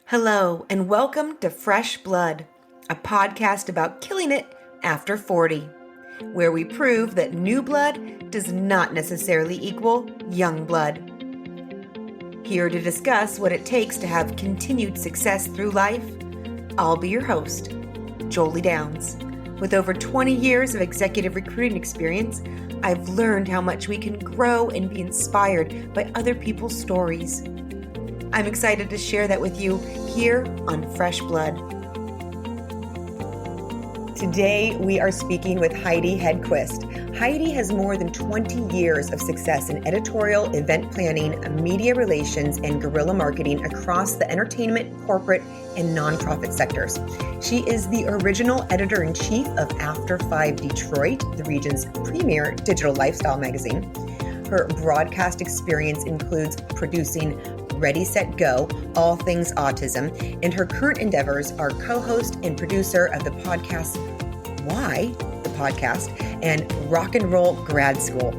Hello, and welcome to Fresh Blood, a podcast about killing it after 40, where we prove that new blood does not necessarily equal young blood. Here to discuss what it takes to have continued success through life, I'll be your host, Jolie Downs. With over 20 years of executive recruiting experience, I've learned how much we can grow and be inspired by other people's stories. I'm excited to share that with you here on Fresh Blood. Today, we are speaking with Heidi Hedquist. Heidi has more than 20 years of success in editorial, event planning, media relations, and guerrilla marketing across the entertainment, corporate, and nonprofit sectors. She is the original editor-in-chief of After 5 Detroit, the region's premier digital lifestyle magazine. Her broadcast experience includes producing Ready, Set, Go, All Things Autism, and her current endeavors are co-host and producer of the podcast Why, the podcast, and Roll Grad School.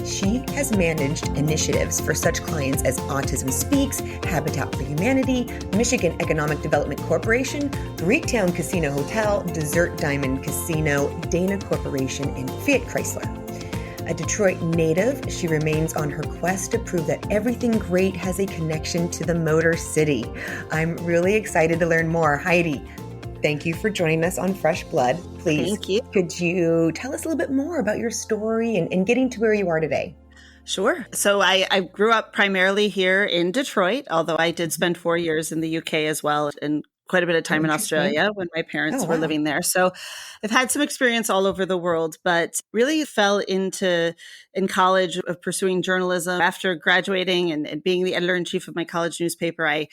She has managed initiatives for such clients as Autism Speaks, Habitat for Humanity, Michigan Economic Development Corporation, Greektown Casino Hotel, Desert Diamond Casino, Dana Corporation, and Fiat Chrysler. A Detroit native, she remains on her quest to prove that everything great has a connection to the Motor City. I'm really excited to learn more. Heidi, thank you for joining us on Fresh Blood. Please, thank you. Could you tell us a little bit more about your story and getting to where you are today? Sure. So I grew up primarily here in Detroit, although I did spend 4 years in the UK as well, and quite a bit of time in Australia when my parents were living there. So I've had some experience all over the world, but really fell into in college of pursuing journalism. After graduating and being the editor-in-chief of my college newspaper, I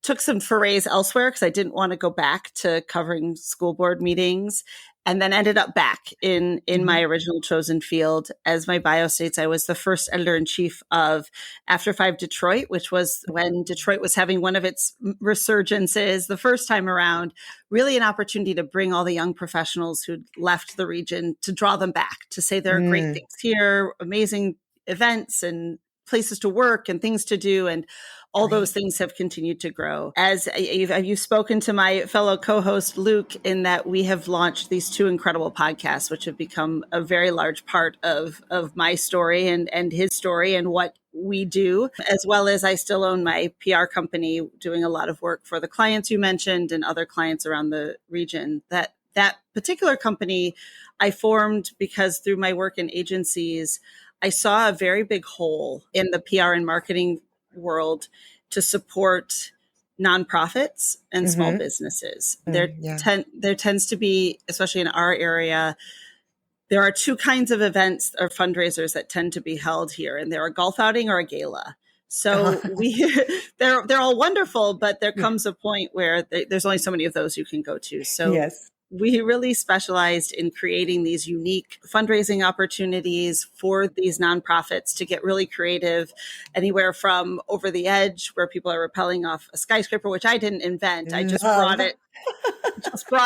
took some forays elsewhere because I didn't want to go back to covering school board meetings, and then ended up back in my original chosen field. As my bio states, I was the first editor-in-chief of After 5 Detroit, which was when Detroit was having one of its resurgences the first time around, really an opportunity to bring all the young professionals who'd left the region, to draw them back, to say there are great things here, amazing events and places to work and things to do. And all those things have continued to grow. As you've spoken to my fellow co-host, Luke, in that we have launched these two incredible podcasts, which have become a very large part of my story and his story and what we do, as well as I still own my PR company, doing a lot of work for the clients you mentioned and other clients around the region. That particular company I formed because through my work in agencies, I saw a very big hole in the PR and marketing world to support nonprofits and small businesses. There tends to be, especially in our area, there are two kinds of events or fundraisers that tend to be held here, and they're a golf outing or a gala. So they're all wonderful, but there comes a point where there's only so many of those you can go to. So we really specialized in creating these unique fundraising opportunities for these nonprofits to get really creative, anywhere from Over the Edge, where people are rappelling off a skyscraper, which I didn't invent. I just brought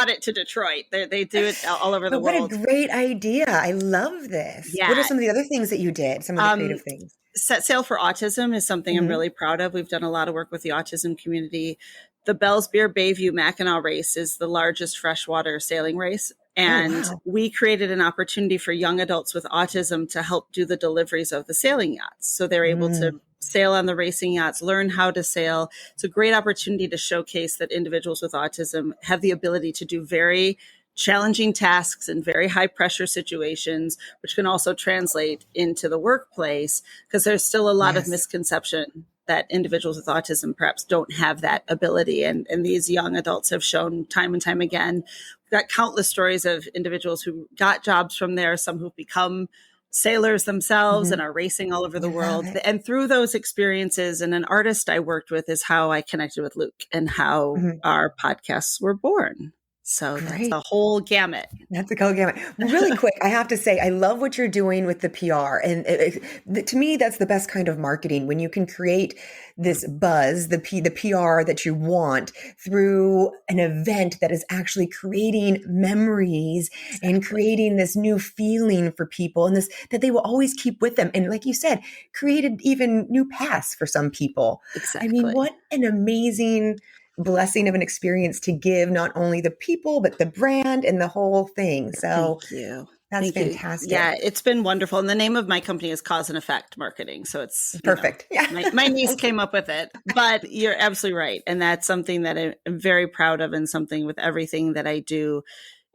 it to Detroit. They do it all over the world. What a great idea. I love this. Yeah. What are some of the other things that you did? Some of the creative things? Set Sail for Autism is something I'm really proud of. We've done a lot of work with the autism community. The Bell's Beer Bayview Mackinac race is the largest freshwater sailing race. And we created an opportunity for young adults with autism to help do the deliveries of the sailing yachts. So they're able to sail on the racing yachts, learn how to sail. It's a great opportunity to showcase that individuals with autism have the ability to do very challenging tasks in very high pressure situations, which can also translate into the workplace, because there's still a lot of misconception that individuals with autism perhaps don't have that ability. And these young adults have shown time and time again. We've got countless stories of individuals who got jobs from there, some who've become sailors themselves and are racing all over the world. And through those experiences, and an artist I worked with is how I connected with Luke and how our podcasts were born. So that's the whole gamut. That's the whole gamut. Really quick, I have to say, I love what you're doing with the PR. And to me, that's the best kind of marketing, when you can create this buzz, the PR that you want through an event that is actually creating memories and creating this new feeling for people, and this that they will always keep with them. And like you said, created even new paths for some people. Exactly. I mean, what an amazing blessing of an experience to give not only the people, but the brand and the whole thing. So thank you. that's Thank you. fantastic. Yeah, it's been wonderful. And the name of my company is Cause and Effect Marketing. So it's perfect. Yeah. My niece came up with it, but you're absolutely right. And that's something that I'm very proud of, and something with everything that I do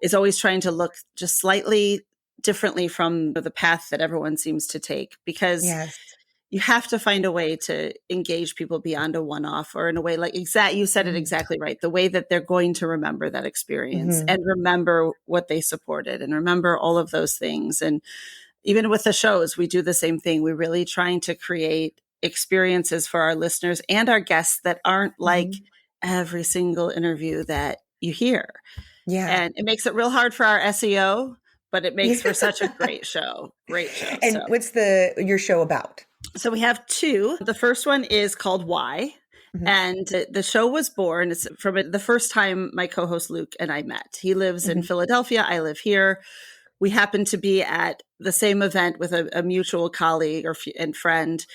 is always trying to look just slightly differently from the path that everyone seems to take, because Yes. you have to find a way to engage people beyond a one-off, or in a way like you said it exactly right, the way that they're going to remember that experience and remember what they supported and remember all of those things. And even with the shows, we do the same thing. We're really trying to create experiences for our listeners and our guests that aren't like every single interview that you hear. Yeah. And it makes it real hard for our SEO, but it makes for such a great show. Great show. And what's your show about? So we have two. The first one is called Why. And the show was born, it's from the first time my co-host Luke and I met. He lives in Philadelphia. I live here. We happened to be at the same event with a mutual colleague and friend.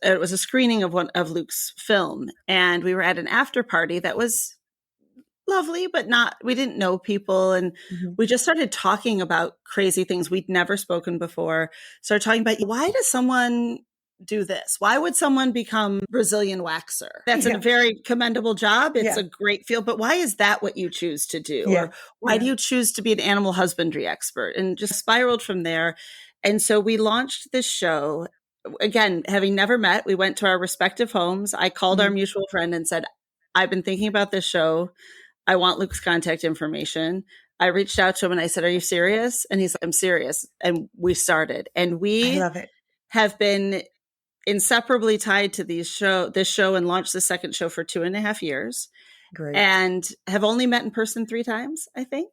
It was a screening of one of Luke's film. And we were at an after party that was lovely, but we didn't know people. And we just started talking about crazy things we'd never spoken before. Started talking about, why does someone do this? Why would someone become Brazilian waxer? That's a very commendable job. It's a great field, but why is that what you choose to do? Or why do you choose to be an animal husbandry expert? And just spiraled from there. And so we launched this show. Again, having never met, we went to our respective homes. I called our mutual friend and said, I've been thinking about this show. I want Luke's contact information. I reached out to him and I said, are you serious? And he's like, I'm serious. And we started. And we have been inseparably tied to this show, and launched the second show for 2.5 years. Great. And have only met in person 3 times, I think.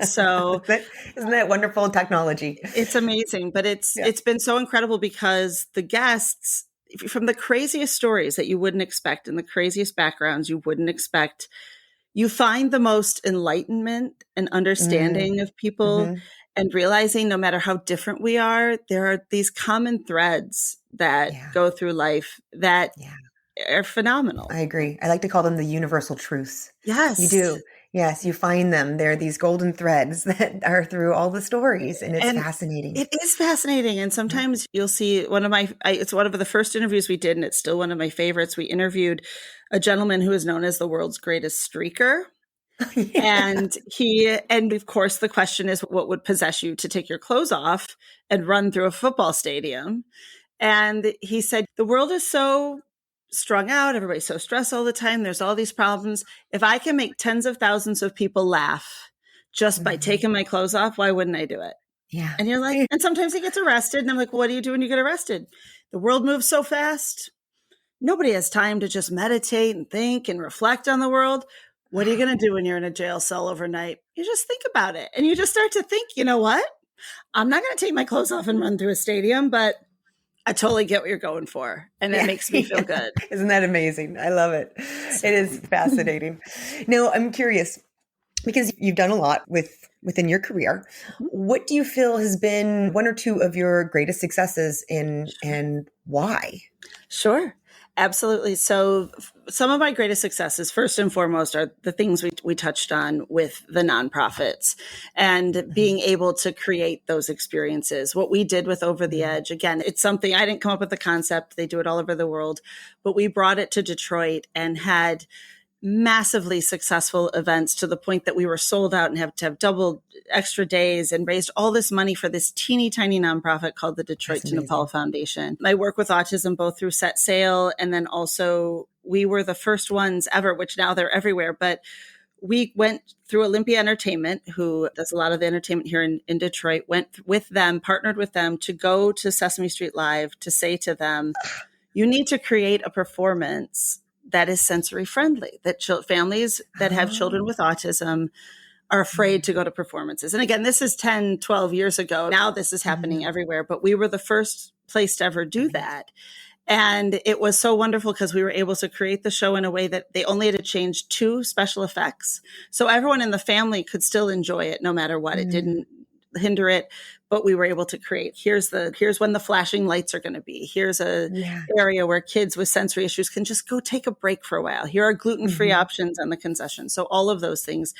So isn't that wonderful technology? It's amazing, but it's been so incredible because the guests, from the craziest stories that you wouldn't expect and the craziest backgrounds you wouldn't expect, you find the most enlightenment and understanding of people, and realizing no matter how different we are, there are these common threads that go through life that are phenomenal. I agree. I like to call them the universal truths. Yes. You do. Yes, you find them. They're these golden threads that are through all the stories, and it's fascinating. It is fascinating. And sometimes you'll see it's one of the first interviews we did, and it's still one of my favorites. We interviewed a gentleman who is known as the world's greatest streaker. And of course, the question is, what would possess you to take your clothes off and run through a football stadium? And he said, the world is so strung out. Everybody's so stressed all the time. There's all these problems. If I can make tens of thousands of people laugh just by taking my clothes off, why wouldn't I do it? Yeah. And you're like, and sometimes he gets arrested. And I'm like, what do you do when you get arrested? The world moves so fast. Nobody has time to just meditate and think and reflect on the world. What are you going to do when you're in a jail cell overnight? You just think about it. And you just start to think, you know what? I'm not going to take my clothes off and run through a stadium, but I totally get what you're going for. And it makes me feel good. Isn't that amazing? I love it. It is fascinating. Now, I'm curious, because you've done a lot within your career. What do you feel has been one or two of your greatest successes and why? Sure. Absolutely. So some of my greatest successes, first and foremost, are the things we touched on with the nonprofits and being able to create those experiences. What we did with Over the Edge, again, it's something I didn't come up with the concept. They do it all over the world, but we brought it to Detroit and had massively successful events to the point that we were sold out and have to have double extra days, and raised all this money for this teeny tiny nonprofit called the Detroit to Nepal Foundation. I work with autism both through Set Sail, and then also we were the first ones ever, which now they're everywhere, but we went through Olympia Entertainment, who does a lot of the entertainment here in Detroit, went with them, partnered with them to go to Sesame Street Live to say to them, you need to create a performance that is sensory friendly, that families that have children with autism are afraid to go to performances. And again, this is 10, 12 years ago. Now this is happening everywhere, but we were the first place to ever do that. And it was so wonderful because we were able to create the show in a way that they only had to change 2 special effects. So everyone in the family could still enjoy it no matter what. It didn't hinder it. but we were able to create, here's when the flashing lights are going to be. Here's a area where kids with sensory issues can just go take a break for a while. Here are gluten-free options on the concession. So all of those things,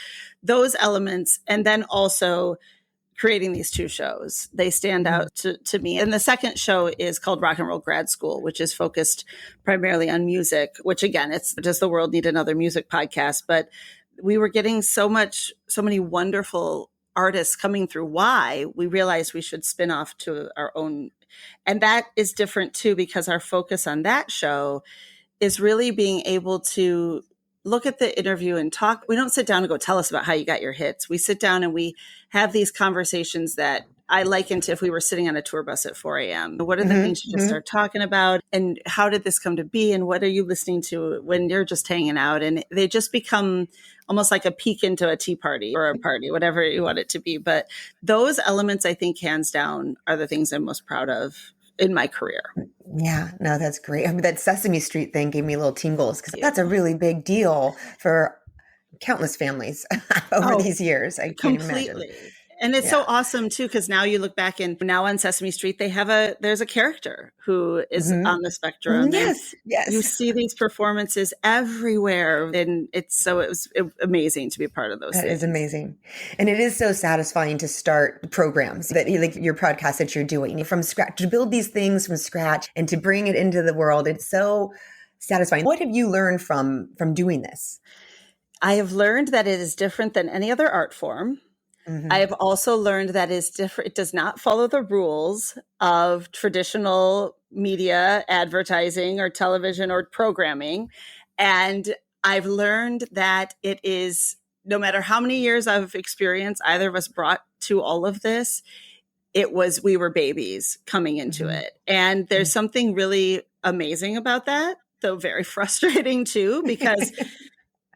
those elements, and then also creating these two shows, they stand out to me. And the second show is called Roll Grad School, which is focused primarily on music, which again, it's Does the World Need Another Music Podcast? But we were getting so many wonderful artists coming through. Why? We realized we should spin off to our own. And that is different too, because our focus on that show is really being able to look at the interview and talk. We don't sit down and go, tell us about how you got your hits. We sit down and we have these conversations that I liken to if we were sitting on a tour bus at 4 a.m. What are the things you just start talking about? And how did this come to be? And what are you listening to when you're just hanging out? And they just become almost like a peek into a tea party or a party, whatever you want it to be. But those elements, I think, hands down, are the things I'm most proud of in my career. Yeah, no, that's great. I mean, that Sesame Street thing gave me little tingles because that's a really big deal for countless families over these years. I can't imagine. And it's so awesome too, because now you look back and now on Sesame Street, there's a character who is on the spectrum. Yes. You see these performances everywhere. And it was amazing to be a part of those things. That is amazing. And it is so satisfying to start programs that like your podcast that you're doing from scratch, to build these things from scratch and to bring it into the world. It's so satisfying. What have you learned from doing this? I have learned that it is different than any other art form. I have also learned that it's different. It does not follow the rules of traditional media, advertising, or television or programming. And I've learned that it is, no matter how many years of experience either of us brought to all of this, we were babies coming into it. And there's something really amazing about that, though very frustrating too, because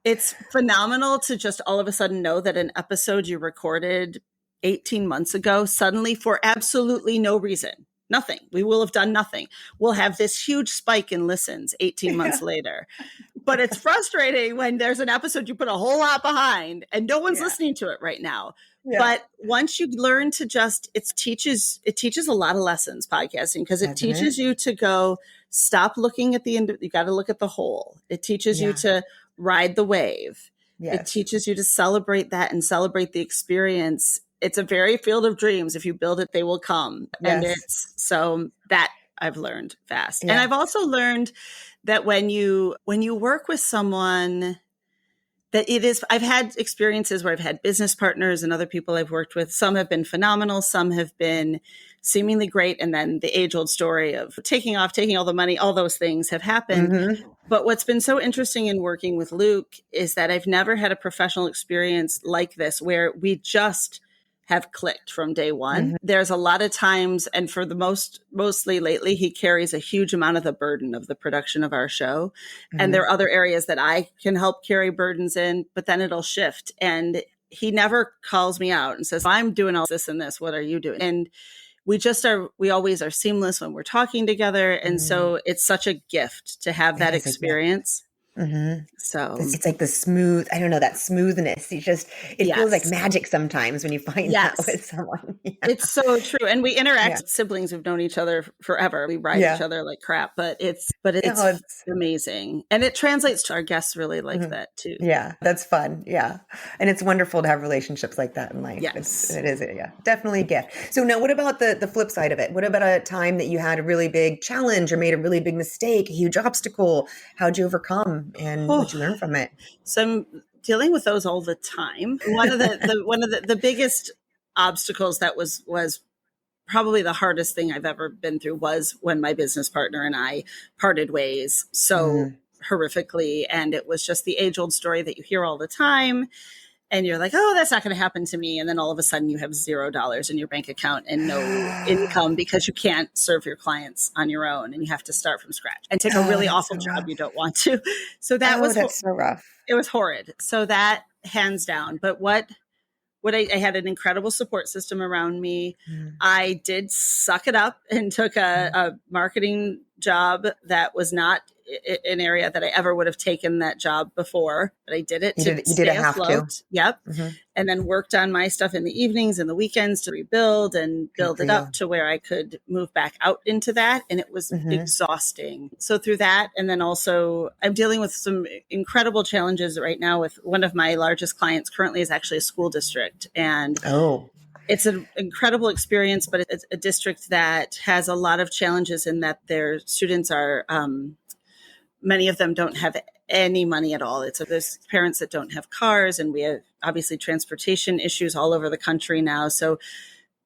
it's phenomenal to just all of a sudden know that an episode you recorded 18 months ago, suddenly for absolutely no reason, nothing, we will have done nothing, we'll have this huge spike in listens 18 months later. But it's frustrating when there's an episode you put a whole lot behind and no one's listening to it right now. But once you learn to it teaches a lot of lessons, podcasting, because it teaches you to go, stop looking at the end. You got to look at the whole. It teaches you to ride the wave. It teaches you to celebrate that and celebrate the experience. It's a very field of dreams. If you build it, they will come. And it's so that I've learned fast. And I've also learned that when you work with someone, that I've had experiences where I've had business partners and other people I've worked with. Some have been phenomenal. Some have been seemingly great. And then the age old story of taking off, taking all the money, all those things have happened. But what's been so interesting in working with Luke is that I've never had a professional experience like this where we just have clicked from day one. There's a lot of times, and for the mostly lately, he carries a huge amount of the burden of the production of our show. And there are other areas that I can help carry burdens in, but then it'll shift. And he never calls me out and says, I'm doing all this and this, what are you doing? And we always are seamless when we're talking together. And so it's such a gift to have that experience. So it's like the smooth, I don't know, that smoothness. It feels like magic sometimes when you find that with someone. It's so true. And we interact. Siblings who've known each other forever. We ride each other like crap, but it's amazing. And it translates to our guests really like that too. Yeah, that's fun. Yeah. And it's wonderful to have relationships like that in life. Yes. It is, definitely a gift. So now what about the flip side of it? What about a time that you had a really big challenge or made a really big mistake, a huge obstacle? How'd you overcome? And what you learn from it? So I'm dealing with those all the time. One of the biggest obstacles that was probably the hardest thing I've ever been through was when my business partner and I parted ways so horrifically. And it was just the age old story that you hear all the time. And you're like, oh, that's not going to happen to me. And then all of a sudden you have $0 in your bank account and no income because you can't serve your clients on your own. And you have to start from scratch and take a really awful job you don't want to. So that's so rough. It was horrid. So that hands down. But what I had an incredible support system around me. I did suck it up and took a marketing job that was not an area that I ever would have taken that job before, but I did it to You did stay have to. afloat. Yep. Mm-hmm. And then worked on my stuff in the evenings and the weekends to rebuild and build it up to where I could move back out into that. And it was exhausting. So through that, and then also I'm dealing with some incredible challenges right now with one of my largest clients currently is actually a school district. And it's an incredible experience, but it's a district that has a lot of challenges in that their students are, many of them don't have any money at all. There's parents that don't have cars, and we have obviously transportation issues all over the country now. So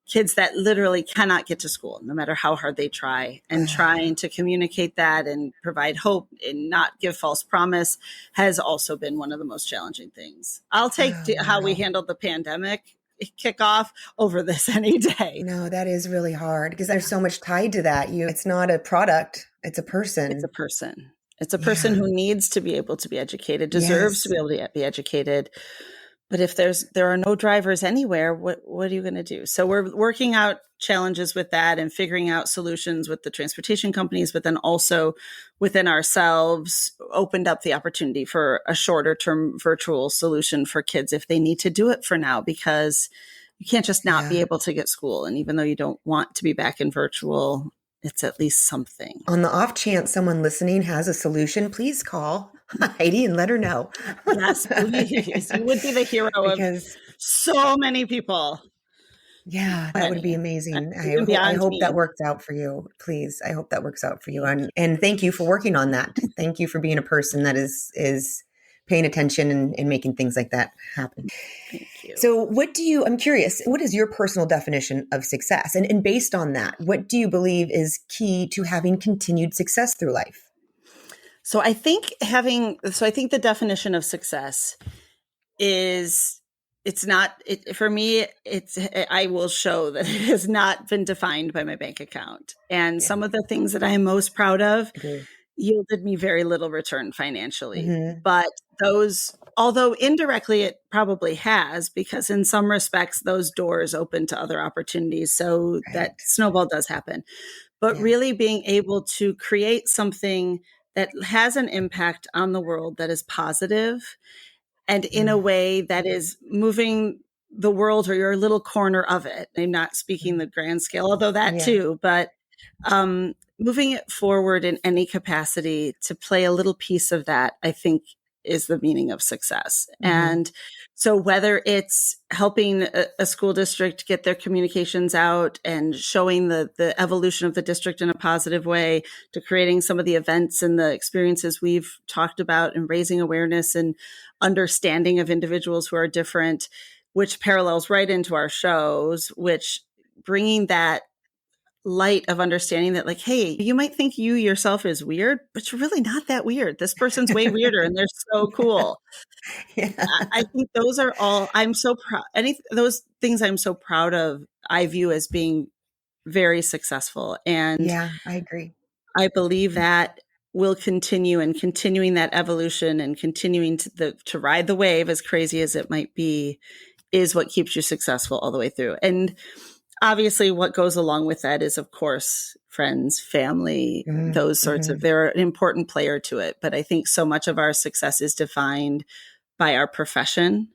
kids that literally cannot get to school, no matter how hard they try, and trying to communicate that and provide hope and not give false promise has also been one of the most challenging things. I'll take how we handled the pandemic kickoff over this any day. No, that is really hard because there's so much tied to that. It's not a product. It's a person. It's a person. It's a person who needs to be able to be educated, deserves to be able to be educated. But if there are no drivers anywhere, what are you going to do? So we're working out challenges with that and figuring out solutions with the transportation companies, but then also within ourselves, opened up the opportunity for a shorter term virtual solution for kids if they need to do it for now, because you can't just not be able to get school. And even though you don't want to be back in virtual, it's at least something. On the off chance someone listening has a solution, please call Heidi and let her know. Yes, please. You would be the hero of so many people. Yeah, that would be amazing. I hope that works out for you. Please. I hope that works out for you. And thank you for working on that. Thank you for being a person that is paying attention and making things like that happen. Thank you. So I'm curious, what is your personal definition of success? And based on that, what do you believe is key to having continued success through life? So I think the definition of success is, for me, I will show that it has not been defined by my bank account. And some of the things that I am most proud of yielded me very little return financially. Mm-hmm. But those, although indirectly it probably has, because in some respects, those doors open to other opportunities. So that snowball does happen. But really being able to create something that has an impact on the world that is positive, and in a way that is moving the world or your little corner of it. I'm not speaking the grand scale, although that too, but moving it forward in any capacity to play a little piece of that, I think, is the meaning of success. Mm-hmm. And so whether it's helping a school district get their communications out and showing the evolution of the district in a positive way, to creating some of the events and the experiences we've talked about and raising awareness and understanding of individuals who are different, which parallels right into our shows, which bringing that light of understanding that, like, hey, you might think you yourself is weird, but you're really not that weird. This person's way weirder and they're so cool. I think those are all, I'm so proud. Those things I'm so proud of, I view as being very successful. And I agree. I believe that will continue, and continuing that evolution and continuing to ride the wave, as crazy as it might be, is what keeps you successful all the way through. And obviously what goes along with that is, of course, friends, family, those sorts of, they're an important player to it. But I think so much of our success is defined by our profession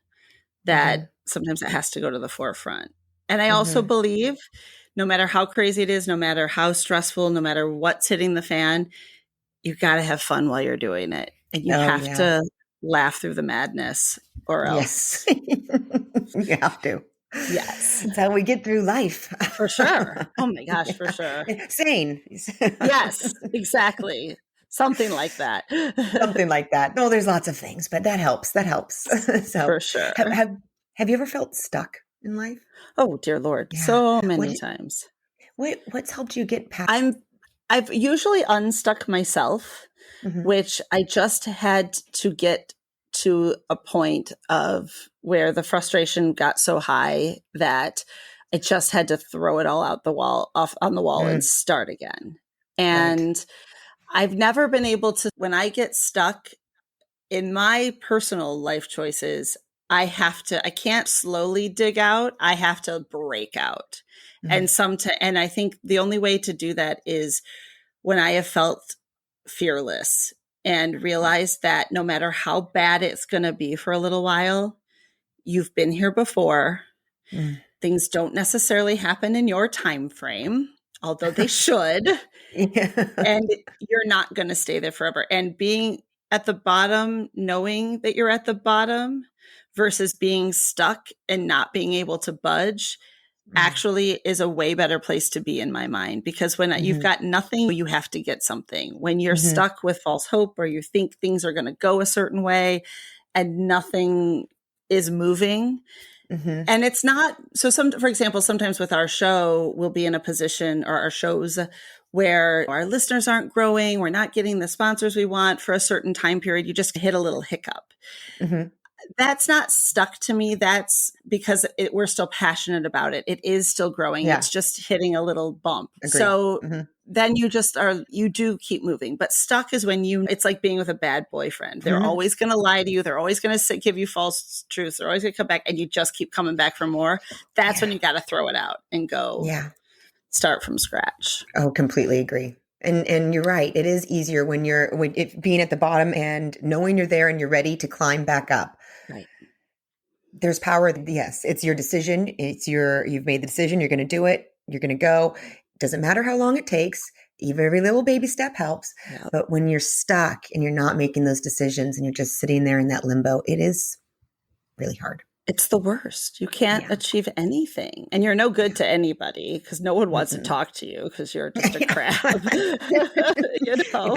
that sometimes it has to go to the forefront. And I also believe no matter how crazy it is, no matter how stressful, no matter what's hitting the fan, you've got to have fun while you're doing it. And you have to laugh through the madness, or else. You have to. Yes. That's how we get through life. For sure. Oh my gosh, for sure. Sane. Yes, exactly. Something like that. Something like that. No, there's lots of things, but that helps. So, for sure. Have you ever felt stuck in life? Oh, dear Lord. Yeah. So many times. What's helped you get past? I've usually unstuck myself, which I just had to get to a point of where the frustration got so high that I just had to throw it all on the wall and start again. And I've never been able to, when I get stuck in my personal life choices, I can't slowly dig out. I have to break out. And I think the only way to do that is when I have felt fearless and realize that no matter how bad it's going to be for a little while, you've been here before. Things don't necessarily happen in your time frame, although they should. And you're not going to stay there forever. And being at the bottom, knowing that you're at the bottom versus being stuck and not being able to budge actually is a way better place to be in my mind, because when you've got nothing, you have to get something. When you're stuck with false hope, or you think things are going to go a certain way and nothing is moving. And it's not, so for example, sometimes with our show, we'll be in a position, or our shows, where our listeners aren't growing, we're not getting the sponsors we want for a certain time period. You just hit a little hiccup. That's not stuck to me. That's because we're still passionate about it. It is still growing. It's just hitting a little bump. Agreed. So then you do keep moving. But stuck is when it's like being with a bad boyfriend. They're always going to lie to you. They're always going to give you false truths. They're always going to come back, and you just keep coming back for more. That's when you got to throw it out and go start from scratch. Oh, completely agree. And you're right. It is easier when being at the bottom and knowing you're there and you're ready to climb back up. Right. There's power. Yes. It's your decision. You've made the decision. You're going to do it. You're going to go. Doesn't matter how long it takes. Even every little baby step helps. Yep. But when you're stuck and you're not making those decisions and you're just sitting there in that limbo, it is really hard. It's the worst. You can't achieve anything, and you're no good to anybody, because no one wants to talk to you because you're just a crab. You know?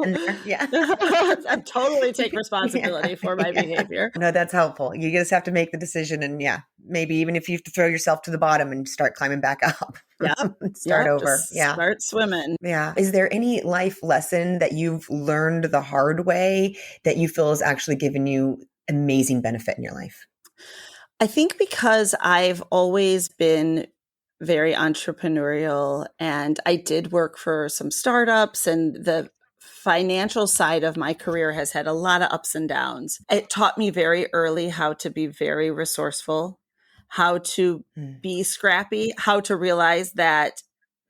I totally take responsibility for my behavior. No, that's helpful. You just have to make the decision, and maybe even if you have to throw yourself to the bottom and start climbing back up. Start over. Start swimming. Yeah. Is there any life lesson that you've learned the hard way that you feel has actually given you amazing benefit in your life? I think because I've always been very entrepreneurial, and I did work for some startups, and the financial side of my career has had a lot of ups and downs. It taught me very early how to be very resourceful, how to be scrappy, how to realize that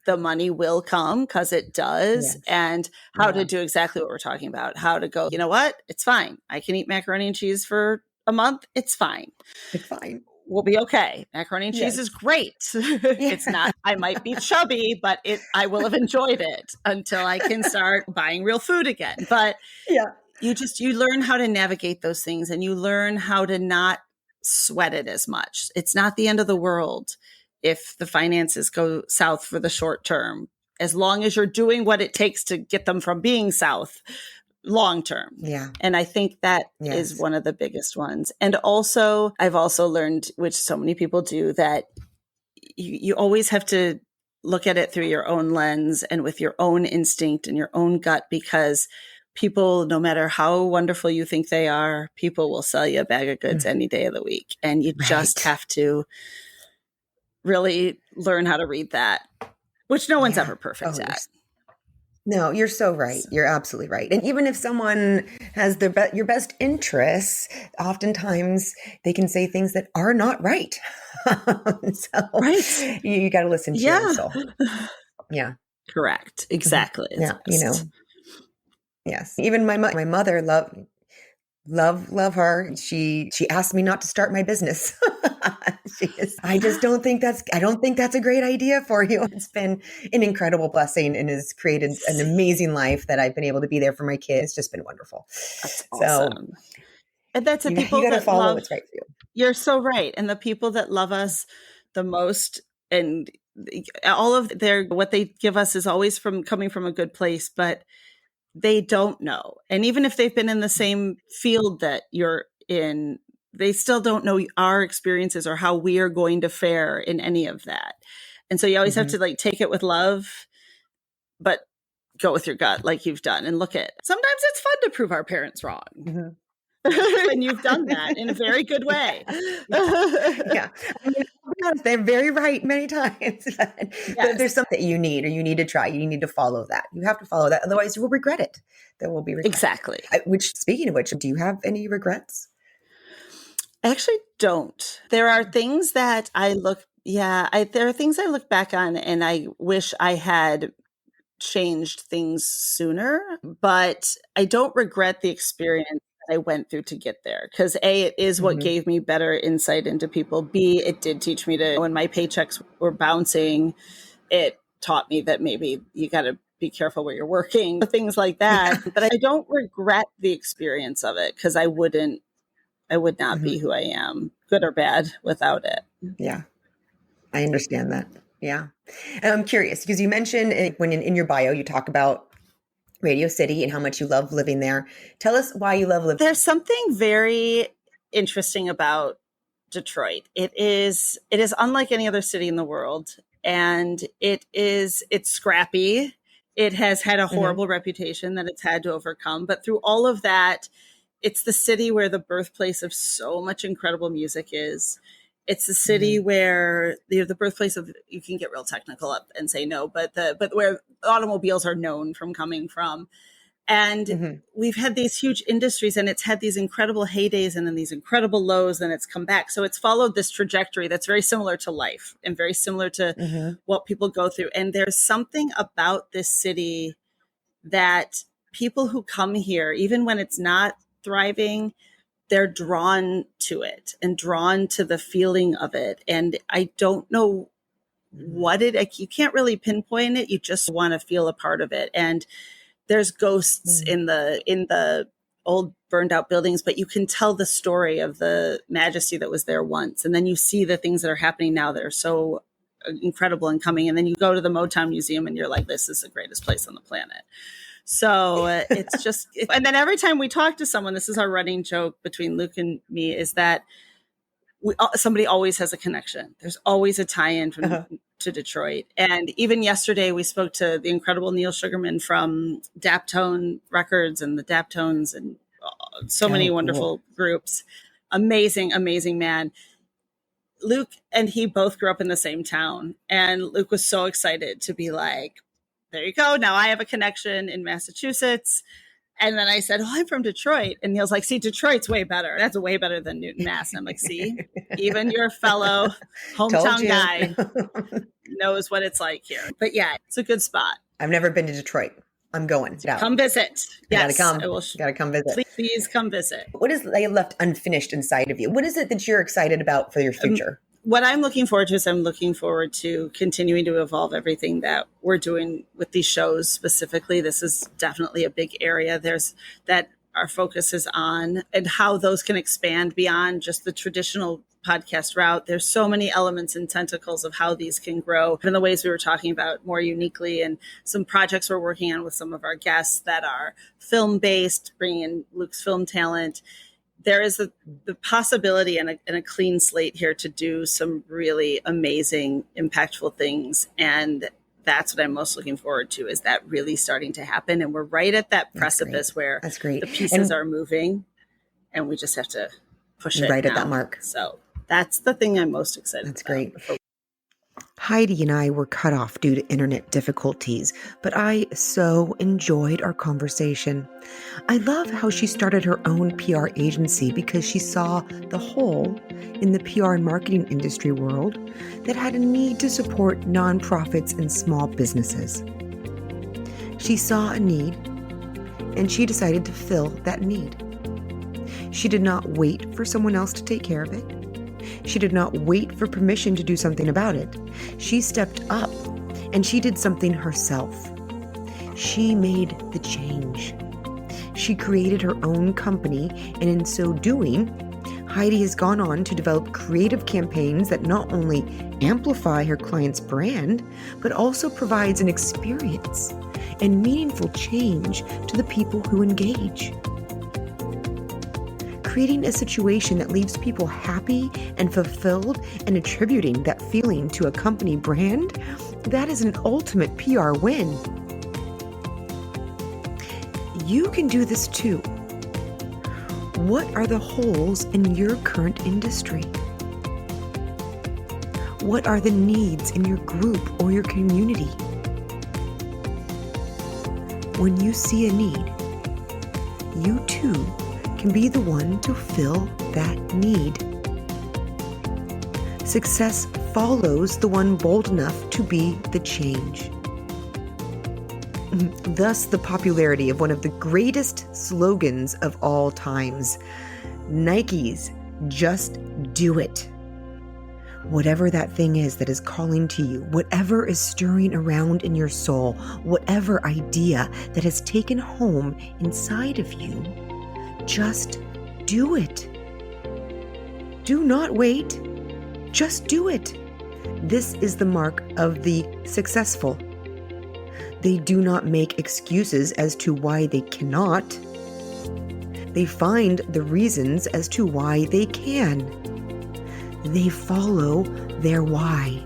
the money will come, because it does, and how to do exactly what we're talking about, how to go, you know what? It's fine. I can eat macaroni and cheese for a month. It's fine. It's fine. We'll be okay. Macaroni and cheese is great. It's not, I might be chubby, but I will have enjoyed it until I can start buying real food again. But you learn how to navigate those things, and you learn how to not sweat it as much. It's not the end of the world if the finances go south for the short term, as long as you're doing what it takes to get them from being south long term. And I think that is one of the biggest ones. And also, I've also learned, which so many people do, that you always have to look at it through your own lens and with your own instinct and your own gut, because people, no matter how wonderful you think they are, people will sell you a bag of goods any day of the week. And you just have to really learn how to read that, which no one's ever perfect at. No, you're so right. You're absolutely right. And even if someone has your best interests, oftentimes they can say things that are not right. You got to listen to your soul. Correct. Exactly. Yes. Even my mother, love her. She asked me not to start my business. I don't think that's a great idea for you. It's been an incredible blessing and has created an amazing life that I've been able to be there for my kids. It's just been wonderful. That's awesome. And that's the people you got to that follow what's right for you. You're so right. And the people that love us the most, and all of what they give us is always coming from a good place, but they don't know. And even if they've been in the same field that you're in, they still don't know our experiences or how we are going to fare in any of that. And so you always have to take it with love, but go with your gut like you've done, and sometimes it's fun to prove our parents wrong. And you've done that in a very good way. They're very right many times. But there's something that you need, or you need to try. You need to follow that. You have to follow that. Otherwise, you will regret it. There will be regret. Exactly. Speaking of which, do you have any regrets? I actually don't. There are things that there are things I look back on and I wish I had changed things sooner, but I don't regret the experience I went through to get there, because A, it is what gave me better insight into people. B, it did teach me to, when my paychecks were bouncing, it taught me that maybe you got to be careful where you're working, things like that. Yeah. But I don't regret the experience of it, because I would not be who I am, good or bad, without it. Yeah, I understand that. Yeah. And I'm curious, because you mentioned when in your bio, you talk about Radio City and how much you love living there. Tell us why you love living there. There's something very interesting about Detroit. It is unlike any other city in the world. And it's scrappy. It has had a horrible reputation that it's had to overcome. But through all of that, it's the city where the birthplace of so much incredible music is. It's the city where the birthplace of, you can get real technical up and say no, but where automobiles are known from coming from. And we've had these huge industries, and it's had these incredible heydays and then these incredible lows, and it's come back. So it's followed this trajectory that's very similar to life and very similar to what people go through. And there's something about this city that people who come here, even when it's not thriving, they're drawn to it and drawn to the feeling of it. And I don't know what you can't really pinpoint it. You just want to feel a part of it. And there's ghosts in the old burned out buildings, but you can tell the story of the majesty that was there once. And then you see the things that are happening now that are so incredible and coming. And then you go to the Motown Museum and you're like, this is the greatest place on the planet. So it's just, and then every time we talk to someone, this is our running joke between Luke and me, is that somebody always has a connection. There's always a tie-in to Detroit. And even yesterday, we spoke to the incredible Neil Sugarman from Daptone Records and the Daptones and so many wonderful groups. Amazing, amazing man. Luke and he both grew up in the same town. And Luke was so excited to be like, there you go. Now I have a connection in Massachusetts. And then I said, I'm from Detroit. And Neil's like, see, Detroit's way better. That's way better than Newton, Mass. And I'm like, see, even your fellow hometown guy knows what it's like here. But yeah, it's a good spot. I've never been to Detroit. I'm going. Come visit. Yes. Gotta come visit. Please come visit. What is left unfinished inside of you? What is it that you're excited about for your future? What I'm looking forward to is I'm looking forward to continuing to evolve everything that we're doing with these shows specifically. This is definitely a big area. There's that our focus is on, and how those can expand beyond just the traditional podcast route. There's so many elements and tentacles of how these can grow in the ways we were talking about more uniquely, and some projects we're working on with some of our guests that are film-based, bringing in Luke's film talent. There is the possibility and a clean slate here to do some really amazing, impactful things. And that's what I'm most looking forward to, is that really starting to happen. And we're right at that precipice where the pieces are moving, and we just have to push it right now. At that mark. So that's the thing I'm most excited about. That's great. Heidi and I were cut off due to internet difficulties, but I so enjoyed our conversation. I love how she started her own PR agency because she saw the hole in the PR and marketing industry world that had a need to support nonprofits and small businesses. She saw a need, and she decided to fill that need. She did not wait for someone else to take care of it. She did not wait for permission to do something about it. She stepped up and she did something herself. She made the change. She created her own company, and in so doing, Heidi has gone on to develop creative campaigns that not only amplify her client's brand, but also provides an experience and meaningful change to the people who engage. Creating a situation that leaves people happy and fulfilled and attributing that feeling to a company brand, that is an ultimate PR win. You can do this too. What are the holes in your current industry? What are the needs in your group or your community? When you see a need, you too can be the one to fill that need. Success follows the one bold enough to be the change. thus the popularity of one of the greatest slogans of all times, Nike's "Just Do It." Whatever that thing is that is calling to you, whatever is stirring around in your soul, whatever idea that has taken home inside of you, just do it. Do not wait. Just do it. This is the mark of the successful. They do not make excuses as to why they cannot. They find the reasons as to why they can. They follow their why.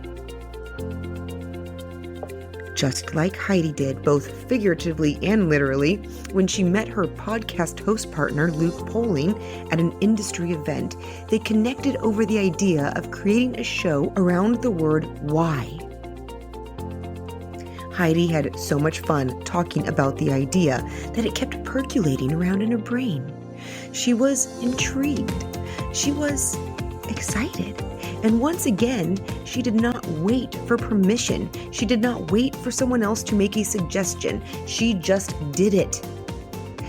Just like Heidi did, both figuratively and literally, when she met her podcast host partner, Luke Poling, at an industry event, they connected over the idea of creating a show around the word why. Heidi had so much fun talking about the idea that it kept percolating around in her brain. She was intrigued. She was excited. And once again, she did not wait for permission. She did not wait for someone else to make a suggestion. She just did it.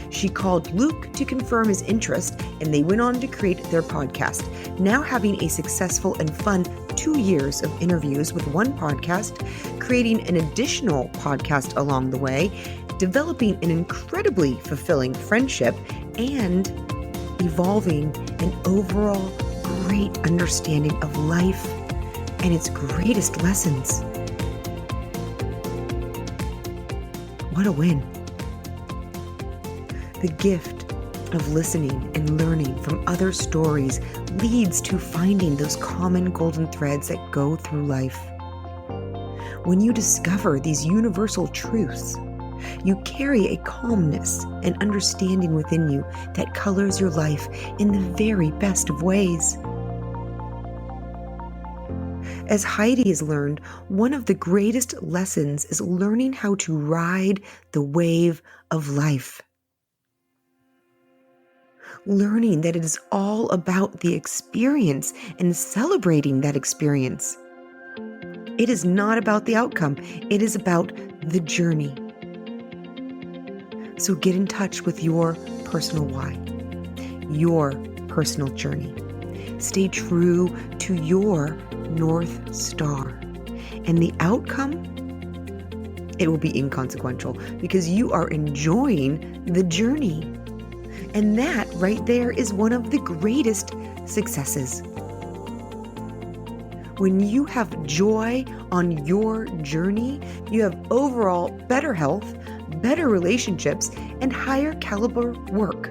She called Luke to confirm his interest, and they went on to create their podcast, now having a successful and fun 2 years of interviews with one podcast, creating an additional podcast along the way, developing an incredibly fulfilling friendship, and evolving an overall great understanding of life and its greatest lessons. What a win. The gift of listening and learning from other stories leads to finding those common golden threads that go through life. When you discover these universal truths, you carry a calmness and understanding within you that colors your life in the very best of ways. As Heidi has learned, one of the greatest lessons is learning how to ride the wave of life. Learning that it is all about the experience and celebrating that experience. It is not about the outcome. It is about the journey. So get in touch with your personal why, your personal journey. Stay true to your North Star. And the outcome, it will be inconsequential because you are enjoying the journey. And that right there is one of the greatest successes. When you have joy on your journey, you have overall better health, better relationships, and higher caliber work.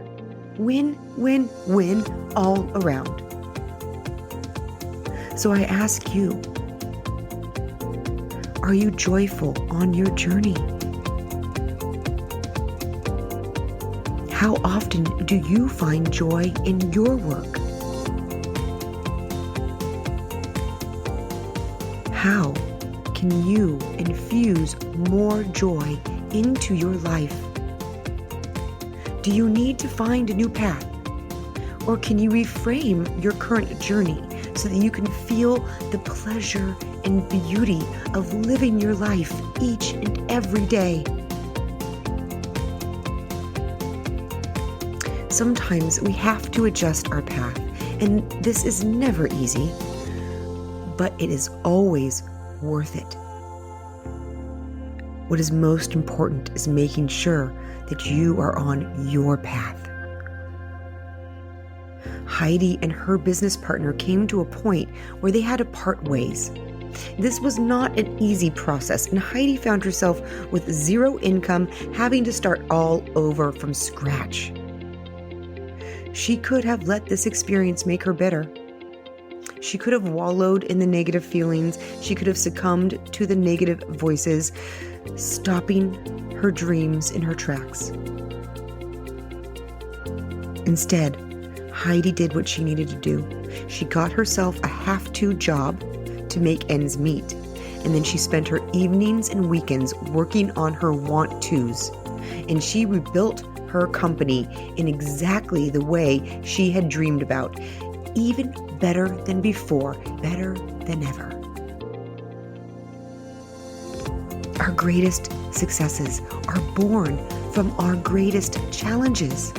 Win, win, win all around. So I ask you, are you joyful on your journey? How often do you find joy in your work? How can you infuse more joy into your life? Do you need to find a new path? Or can you reframe your current journey so that you can feel the pleasure and beauty of living your life each and every day? Sometimes we have to adjust our path, and this is never easy, but it is always worth it. What is most important is making sure that you are on your path. Heidi and her business partner came to a point where they had to part ways. This was not an easy process, and Heidi found herself with zero income, having to start all over from scratch. She could have let this experience make her bitter. She could have wallowed in the negative feelings. She could have succumbed to the negative voices, stopping her dreams in her tracks. Instead, Heidi did what she needed to do. She got herself a have-to job to make ends meet, and then she spent her evenings and weekends working on her want-tos, and she rebuilt her company in exactly the way she had dreamed about, even better than before, better than ever. our greatest successes are born from our greatest challenges.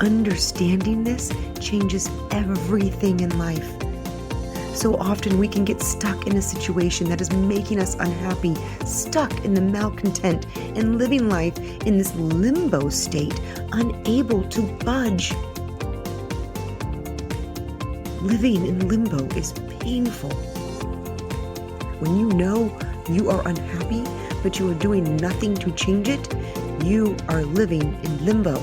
Understanding this changes everything in life. So often we can get stuck in a situation that is making us unhappy, stuck in the malcontent, and living life in this limbo state, unable to budge. Living in limbo is painful. When you know you are unhappy, but you are doing nothing to change it, you are living in limbo.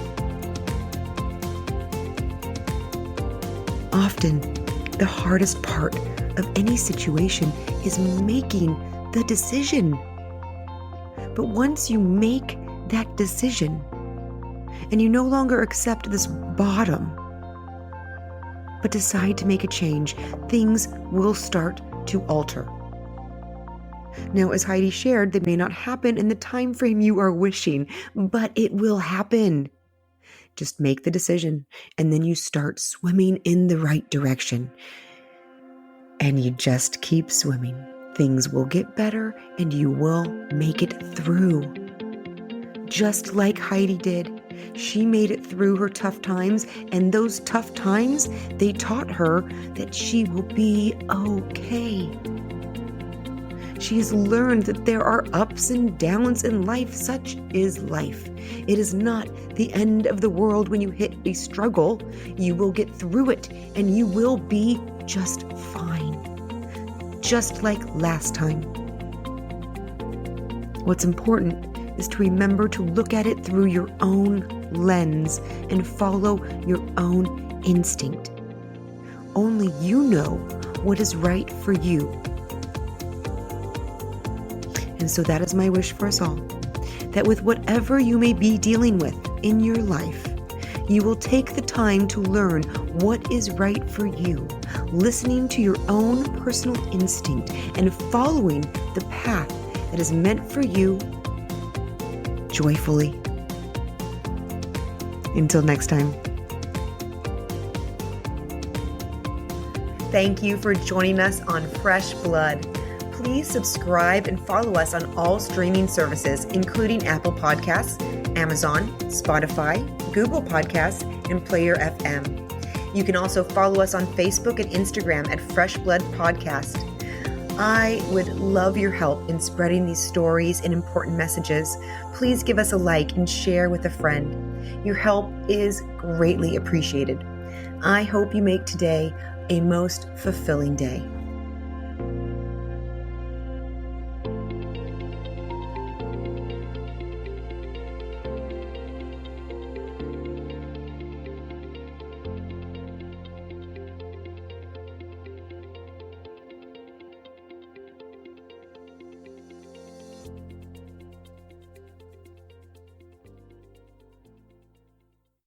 Often, the hardest part of any situation is making the decision. But once you make that decision, and you no longer accept this bottom, but decide to make a change, things will start to alter. Now, as Heidi shared, they may not happen in the time frame you are wishing, but it will happen. Just make the decision, and then you start swimming in the right direction. And you just keep swimming. Things will get better, and you will make it through. Just like Heidi did. She made it through her tough times, and those tough times, they taught her that she will be okay. She has learned that there are ups and downs in life. Such is life. It is not the end of the world when you hit a struggle. You will get through it, and you will be just fine. Just like last time. What's important is to remember to look at it through your own lens and follow your own instinct. Only you know what is right for you. And so that is my wish for us all, that with whatever you may be dealing with in your life, you will take the time to learn what is right for you, listening to your own personal instinct and following the path that is meant for you joyfully. Until next time. Thank you for joining us on Fresh Blood. Please subscribe and follow us on all streaming services, including Apple Podcasts, Amazon, Spotify, Google Podcasts, and Player FM. You can also follow us on Facebook and Instagram at Fresh Blood Podcast. I would love your help in spreading these stories and important messages. Please give us a like and share with a friend. Your help is greatly appreciated. I hope you make today a most fulfilling day.